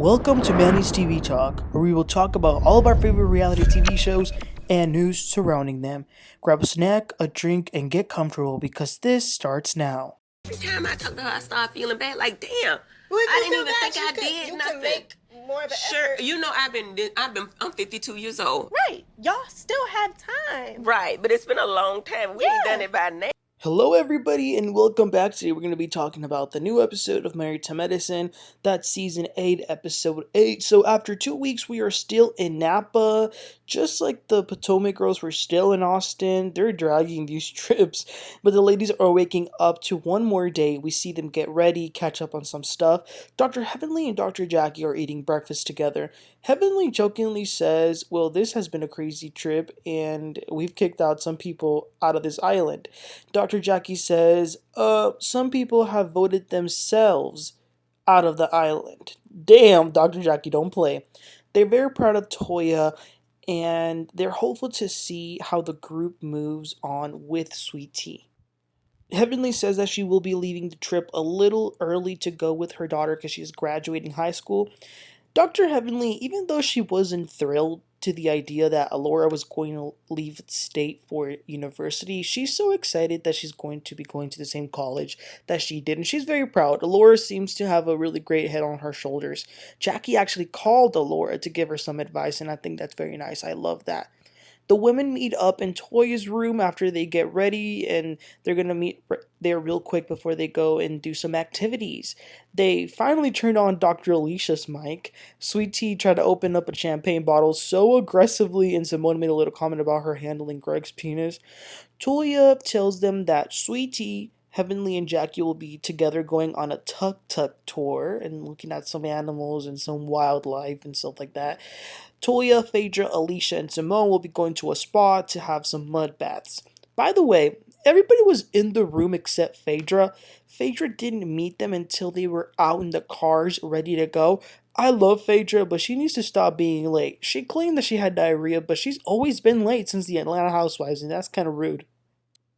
Welcome to Manny's TV Talk, where we will talk about all of our favorite reality TV shows and news surrounding them. Grab a snack, a drink, and get comfortable because this starts now. Every time I talk to her, I start feeling bad. Like, damn, Well, I didn't even think you I could, did you nothing. Can make more of an Sure, effort. you know I'm 52 years old. Right, y'all still have time. Right, but it's been a long time. We ain't done it by now. Hello, everybody, and welcome back. Today, we're going to be talking about the new episode of Married to Medicine. That's season 8, episode 8. So, after 2 weeks, we are still in Napa. Just like the Potomac girls, we're still in Austin. They're dragging these trips, but the ladies are waking up to one more day. We see them get ready, catch up on some stuff. Dr. Heavenly and Dr. Jackie are eating breakfast together. Heavenly jokingly says, well, this has been a crazy trip, and we've kicked out some people out of this island. Dr. Jackie says, some people have voted themselves out of the island. Damn, Dr. Jackie, don't play. They're very proud of Toya, and they're hopeful to see how the group moves on with Sweet Tea. Heavenly says that she will be leaving the trip a little early to go with her daughter because she's graduating high school. Dr. Heavenly, even though she wasn't thrilled to the idea that Alora was going to leave state for university, she's so excited that she's going to be going to the same college that she did, and she's very proud. Alora seems to have a really great head on her shoulders. Jackie actually called Alora to give her some advice, and I think that's very nice. I love that. The women meet up in Toya's room after they get ready, and they're going to meet there real quick before they go and do some activities. They finally turned on Dr. Alicia's mic. Sweet Tea tried to open up a champagne bottle so aggressively, and Simone made a little comment about her handling Greg's penis. Toya tells them that Sweet Tea, Heavenly, and Jackie will be together going on a tuk-tuk tour and looking at some animals and some wildlife and stuff like that. Toya, Phaedra, Alicia, and Simone will be going to a spa to have some mud baths. By the way, everybody was in the room except Phaedra. Phaedra didn't meet them until they were out in the cars ready to go. I love Phaedra, but she needs to stop being late. She claimed that she had diarrhea, but she's always been late since the Atlanta Housewives, and that's kind of rude.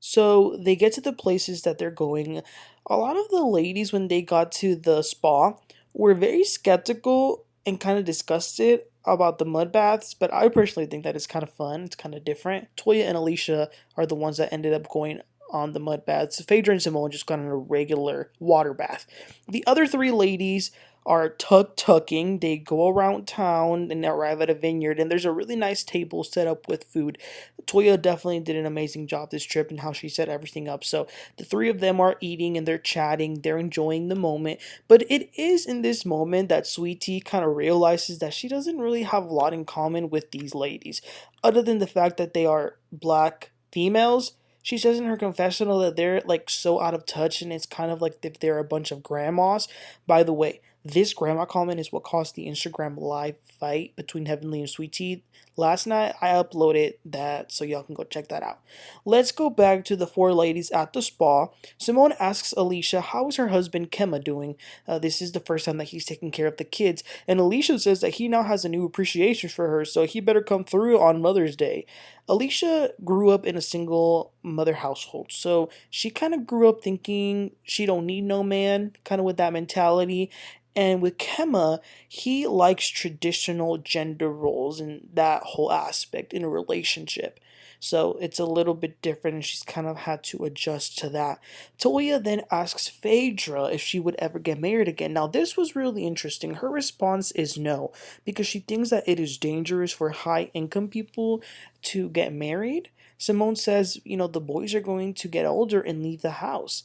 So they get to the places that they're going. A lot of the ladies, when they got to the spa, were very skeptical and kind of disgusted about the mud baths, but I personally think that it's kind of fun. It's kind of different. Toya and Alicia are the ones that ended up going on the mud baths. Phaedra and Simone just got on a regular water bath. The other 3 ladies are tuk-tucking. They go around town and arrive at a vineyard, and there's a really nice table set up with food. Toya definitely did an amazing job this trip and how she set everything up. So the 3 of them are eating and they're chatting, they're enjoying the moment. But it is in this moment that Sweet Tea kind of realizes that she doesn't really have a lot in common with these ladies, other than the fact that they are black females. She says in her confessional that they're like so out of touch, and it's kind of like if they're a bunch of grandmas. By the way, this grandma comment is what caused the Instagram live fight between Heavenly and Sweet Tea. Last night, I uploaded that, so y'all can go check that out. Let's go back to the 4 ladies at the spa. Simone asks Alicia, how is her husband Kemma doing? This is the first time that he's taking care of the kids. And Alicia says that he now has a new appreciation for her, so he better come through on Mother's Day. Alicia grew up in a single mother household, so she kind of grew up thinking she don't need no man, kind of with that mentality. And with Kemma, he likes traditional gender roles and that whole aspect in a relationship. So it's a little bit different, and she's kind of had to adjust to that. Toya then asks Phaedra if she would ever get married again. Now, this was really interesting. Her response is no, because she thinks that it is dangerous for high income people to get married. Simone says, the boys are going to get older and leave the house.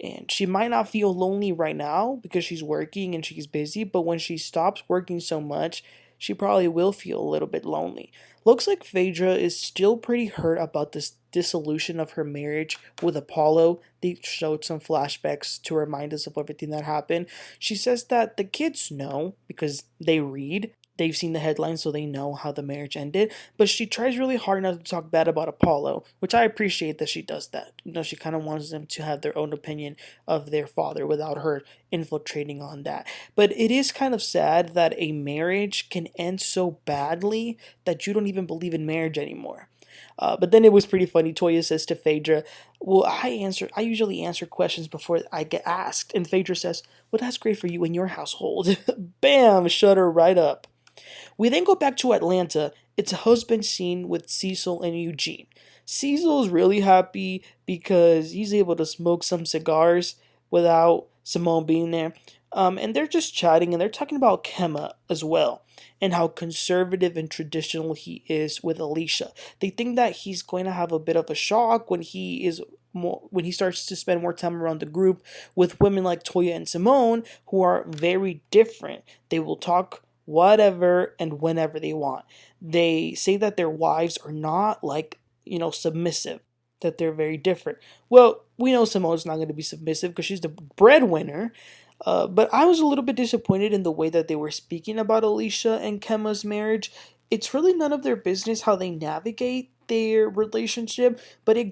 And she might not feel lonely right now because she's working and she's busy, but when she stops working so much, she probably will feel a little bit lonely. Looks like Phaedra is still pretty hurt about this dissolution of her marriage with Apollo. They showed some flashbacks to remind us of everything that happened. She says that the kids know because they read. They've seen the headlines, so they know how the marriage ended. But she tries really hard not to talk bad about Apollo, which I appreciate that she does that. She kind of wants them to have their own opinion of their father without her infiltrating on that. But it is kind of sad that a marriage can end so badly that you don't even believe in marriage anymore. But then it was pretty funny. Toya says to Phaedra, Well, I usually answer questions before I get asked. And Phaedra says, well, that's great for you in your household. Bam, shut her right up. We then go back to Atlanta. It's a husband scene with Cecile and Eugene. Cecile's really happy because he's able to smoke some cigars without Simone being there. And they're just chatting and they're talking about Kemma as well and how conservative and traditional he is with Alicia. They think that he's going to have a bit of a shock when he starts to spend more time around the group with women like Toya and Simone who are very different. They will talk whatever and whenever they want. They say that their wives are not submissive, that they're very different. Well, we know Simone's not going to be submissive because she's the breadwinner. But I was a little bit disappointed in the way that they were speaking about Alicia and Kemma's marriage. It's really none of their business how they navigate their relationship, but it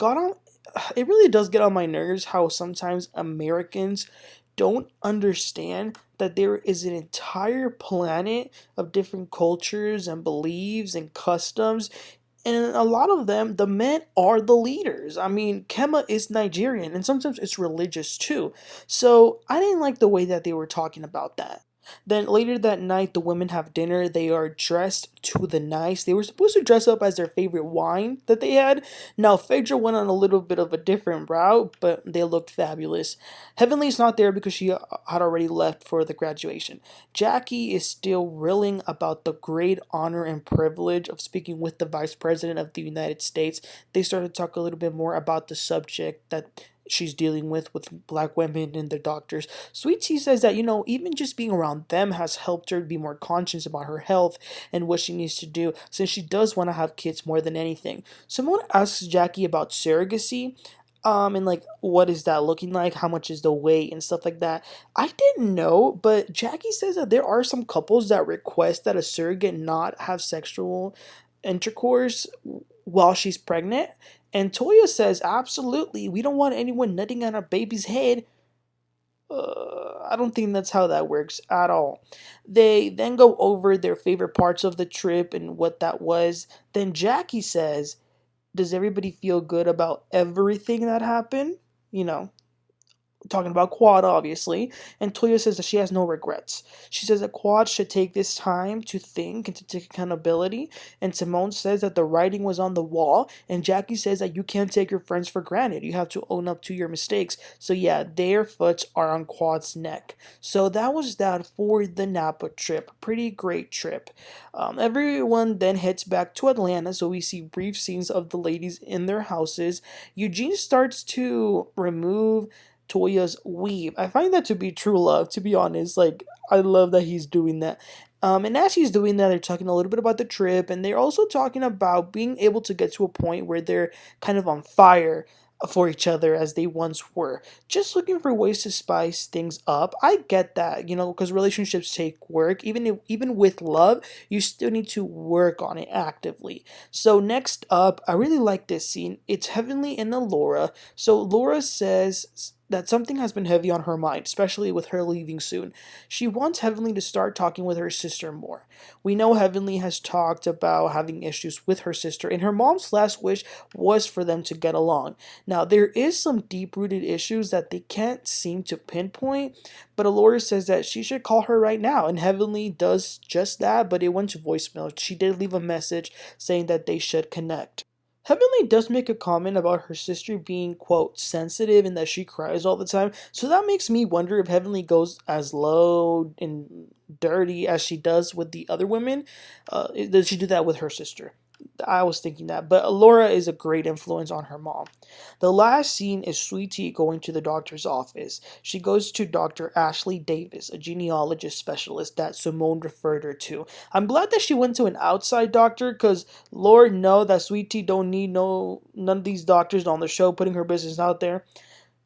really does get on my nerves how sometimes Americans don't understand that there is an entire planet of different cultures and beliefs and customs, and a lot of them, the men are the leaders. I mean, Kemma is Nigerian, and sometimes it's religious too. So I didn't like the way that they were talking about that. Then later that night, the women have dinner. They are dressed to the nines. They were supposed to dress up as their favorite wine that they had. Now, Phaedra went on a little bit of a different route, but they looked fabulous. Heavenly's not there because she had already left for the graduation. Jackie is still reeling about the great honor and privilege of speaking with the Vice President of the United States. They started to talk a little bit more about the subject that she's dealing with black women and the doctors. Sweet Tea says that, even just being around them has helped her be more conscious about her health and what she needs to do since she does want to have kids more than anything. Simone asks Jackie about surrogacy. And like, what is that looking like? How much is the weight and stuff like that? I didn't know, but Jackie says that there are some couples that request that a surrogate not have sexual intercourse while she's pregnant. And Toya says, absolutely, we don't want anyone nutting on our baby's head. I don't think that's how that works at all. They then go over their favorite parts of the trip and what that was. Then Jackie says, does everybody feel good about everything that happened? You know, talking about Quad, obviously, and Toya says that she has no regrets. She says that Quad should take this time to think and to take accountability, and Simone says that the writing was on the wall, and Jackie says that you can't take your friends for granted. You have to own up to your mistakes. So yeah, their foots are on Quad's neck. So that was that for the Napa trip. Pretty great trip. Everyone then heads back to Atlanta, so we see brief scenes of the ladies in their houses. Eugene starts to remove Toya's weave. I find that to be true love, to be honest. Like, I love that he's doing that. And as he's doing that, they're talking a little bit about the trip, and they're also talking about being able to get to a point where they're kind of on fire for each other as they once were. Just looking for ways to spice things up. I get that, because relationships take work. Even with love, you still need to work on it actively. So next up, I really like this scene. It's Heavenly and Laura. So Laura says that something has been heavy on her mind, especially with her leaving soon. She wants Heavenly to start talking with her sister more. We know Heavenly has talked about having issues with her sister, and her mom's last wish was for them to get along. Now, there is some deep-rooted issues that they can't seem to pinpoint, but Alora says that she should call her right now, and Heavenly does just that, but it went to voicemail. She did leave a message saying that they should connect. Heavenly does make a comment about her sister being, quote, sensitive and that she cries all the time. So that makes me wonder if Heavenly goes as low and dirty as she does with the other women. Does she do that with her sister? I was thinking that. But Laura is a great influence on her mom. The last scene is Sweetie going to the doctor's office. She goes to Dr. Ashley Davis, a genealogist specialist that Simone referred her to. I'm glad that she went to an outside doctor because Lord know that Sweetie don't need none of these doctors on the show putting her business out there.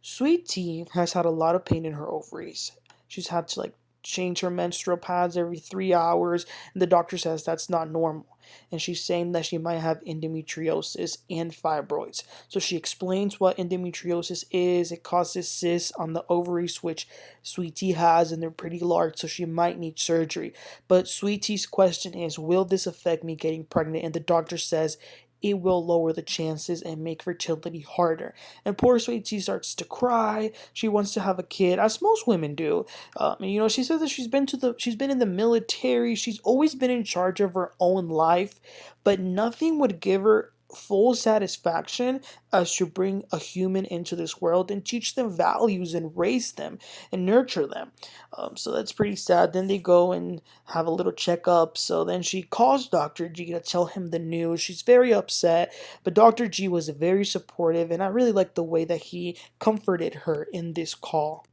Sweetie has had a lot of pain in her ovaries. She's had to change her menstrual pads every 3 hours, and the doctor says that's not normal. And she's saying that she might have endometriosis and fibroids. So she explains what endometriosis is. It causes cysts on the ovaries, which Sweetie has, and they're pretty large, so she might need surgery. But Sweetie's question is, will this affect me getting pregnant? And the doctor says it will lower the chances and make fertility harder. And poor Sweetie starts to cry. She wants to have a kid, as most women do. She says that she's been in the military. She's always been in charge of her own life, but nothing would give her full satisfaction as to bring a human into this world and teach them values and raise them and nurture them. So that's pretty sad. Then they go and have a little checkup. So then she calls Dr. G to tell him the news. She's very upset, but Dr. G was very supportive, and I really liked the way that he comforted her in this call.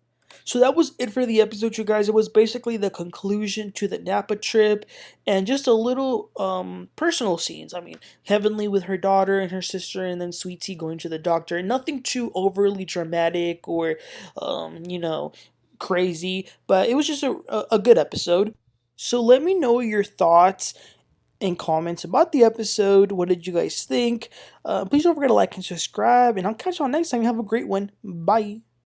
So that was it for the episode, you guys. It was basically the conclusion to the Napa trip and just a little personal scenes. I mean, Heavenly with her daughter and her sister, and then Sweetie going to the doctor. Nothing too overly dramatic or, crazy, but it was just a good episode. So let me know your thoughts and comments about the episode. What did you guys think? Please don't forget to like and subscribe, and I'll catch you all next time. Have a great one. Bye.